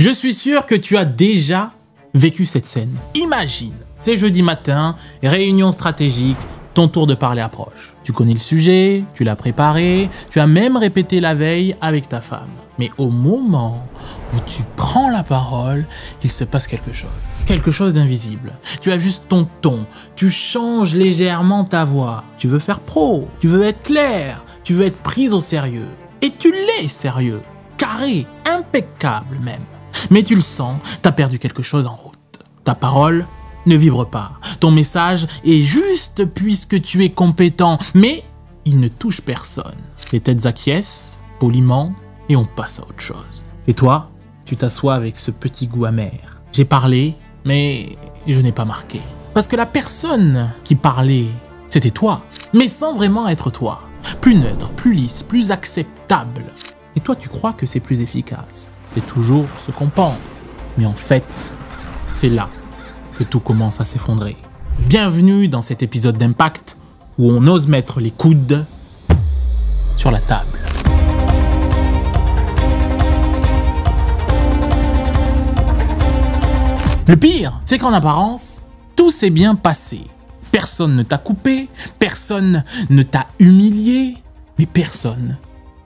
Je suis sûr que tu as déjà vécu cette scène. Imagine, c'est jeudi matin, réunion stratégique, ton tour de parler approche. Tu connais le sujet, tu l'as préparé, tu as même répété la veille avec ta femme. Mais au moment où tu prends la parole, il se passe quelque chose d'invisible. Tu ajustes ton ton, tu changes légèrement ta voix. Tu veux faire pro, tu veux être clair, tu veux être prise au sérieux. Et tu l'es sérieux, carré, impeccable même. Mais tu le sens, t'as perdu quelque chose en route. Ta parole ne vibre pas. Ton message est juste puisque tu es compétent, mais il ne touche personne. Les têtes acquiescent, poliment, et on passe à autre chose. Et toi, tu t'assois avec ce petit goût amer. J'ai parlé, mais je n'ai pas marqué. Parce que la personne qui parlait, c'était toi, mais sans vraiment être toi. Plus neutre, plus lisse, plus acceptable. Et toi, tu crois que c'est plus efficace. C'est toujours ce qu'on pense. Mais en fait, c'est là que tout commence à s'effondrer. Bienvenue dans cet épisode d'Impact où on ose mettre les coudes sur la table. Le pire, c'est qu'en apparence, tout s'est bien passé. Personne ne t'a coupé, personne ne t'a humilié, mais personne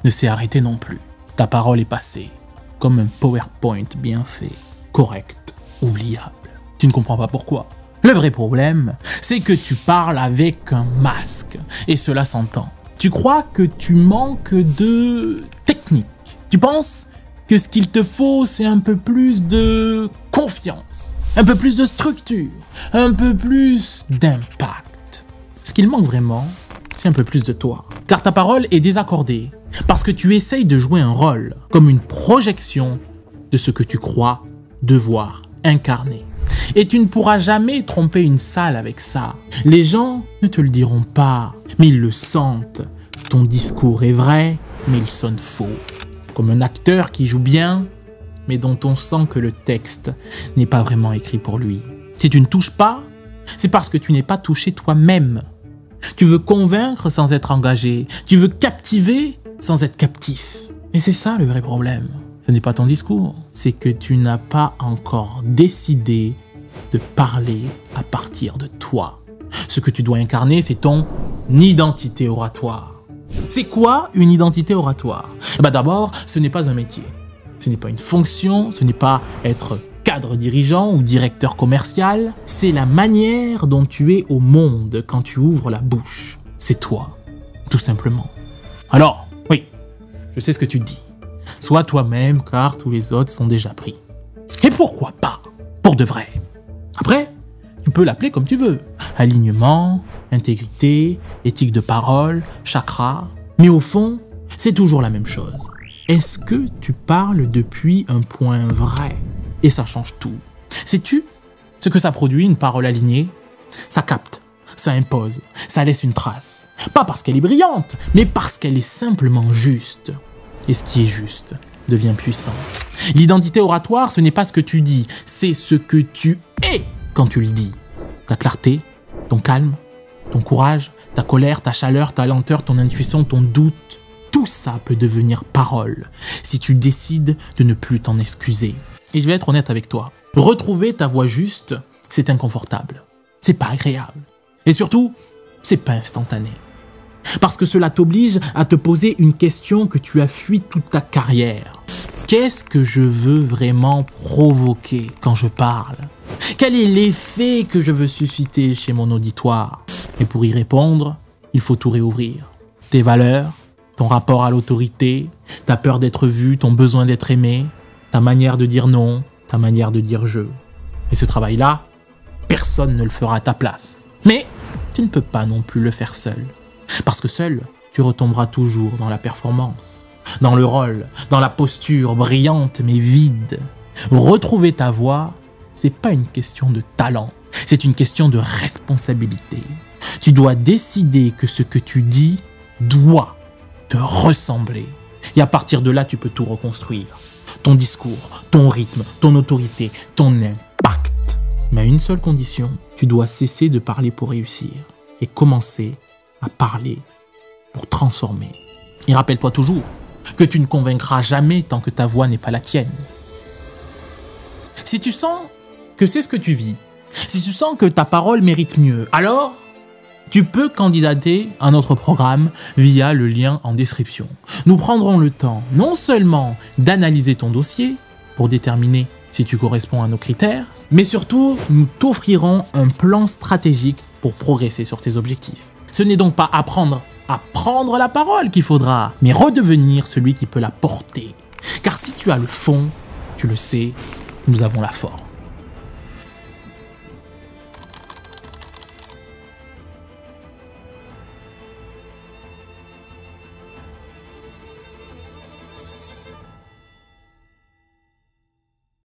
ne s'est arrêté non plus. Ta parole est passée, comme un PowerPoint bien fait, correct, oubliable. Tu ne comprends pas pourquoi. Le vrai problème, c'est que tu parles avec un masque, et cela s'entend. Tu crois que tu manques de technique. Tu penses que ce qu'il te faut, c'est un peu plus de confiance, un peu plus de structure, un peu plus d'impact. Ce qu'il manque vraiment, c'est un peu plus de toi. Car ta parole est désaccordée, parce que tu essayes de jouer un rôle, comme une projection de ce que tu crois devoir incarner. Et tu ne pourras jamais tromper une salle avec ça. Les gens ne te le diront pas, mais ils le sentent. Ton discours est vrai, mais il sonne faux. Comme un acteur qui joue bien, mais dont on sent que le texte n'est pas vraiment écrit pour lui. Si tu ne touches pas, c'est parce que tu n'es pas touché toi-même. Tu veux convaincre sans être engagé. Tu veux captiver sans être captif. Et c'est ça le vrai problème. Ce n'est pas ton discours, c'est que tu n'as pas encore décidé de parler à partir de toi. Ce que tu dois incarner, c'est ton identité oratoire. C'est quoi une identité oratoire? D'abord, ce n'est pas un métier. Ce n'est pas une fonction, ce n'est pas être cadre dirigeant ou directeur commercial. C'est la manière dont tu es au monde quand tu ouvres la bouche. C'est toi, tout simplement. Alors, oui, je sais ce que tu dis. Sois toi-même car tous les autres sont déjà pris. Et pourquoi pas? Pour de vrai. Après, tu peux l'appeler comme tu veux. Alignement, intégrité, éthique de parole, chakra. Mais au fond, c'est toujours la même chose. Est-ce que tu parles depuis un point vrai? Et ça change tout. Sais-tu ce que ça produit, une parole alignée? Ça capte, ça impose, ça laisse une trace. Pas parce qu'elle est brillante, mais parce qu'elle est simplement juste. Et ce qui est juste devient puissant. L'identité oratoire, ce n'est pas ce que tu dis, c'est ce que tu es quand tu le dis. Ta clarté, ton calme, ton courage, ta colère, ta chaleur, ta lenteur, ton intuition, ton doute, tout ça peut devenir parole si tu décides de ne plus t'en excuser. Et je vais être honnête avec toi. Retrouver ta voix juste, c'est inconfortable. C'est pas agréable. Et surtout, c'est pas instantané. Parce que cela t'oblige à te poser une question que tu as fui toute ta carrière. Qu'est-ce que je veux vraiment provoquer quand je parle? Quel est l'effet que je veux susciter chez mon auditoire? Et pour y répondre, il faut tout réouvrir. Tes valeurs, ton rapport à l'autorité, ta peur d'être vu, ton besoin d'être aimé, ta manière de dire non, ta manière de dire je. Et ce travail-là, personne ne le fera à ta place. Mais tu ne peux pas non plus le faire seul. Parce que seul, tu retomberas toujours dans la performance, dans le rôle, dans la posture brillante mais vide. Retrouver ta voix, c'est pas une question de talent, c'est une question de responsabilité. Tu dois décider que ce que tu dis doit te ressembler. Et à partir de là, tu peux tout reconstruire. Ton discours, ton rythme, ton autorité, ton impact. Mais à une seule condition, tu dois cesser de parler pour réussir et commencer à parler pour transformer. Et rappelle-toi toujours que tu ne convaincras jamais tant que ta voix n'est pas la tienne. Si tu sens que c'est ce que tu vis, si tu sens que ta parole mérite mieux, alors tu peux candidater à notre programme via le lien en description. Nous prendrons le temps non seulement d'analyser ton dossier pour déterminer si tu corresponds à nos critères, mais surtout nous t'offrirons un plan stratégique pour progresser sur tes objectifs. Ce n'est donc pas apprendre à prendre la parole qu'il faudra, mais redevenir celui qui peut la porter. Car si tu as le fond, tu le sais, nous avons la forme.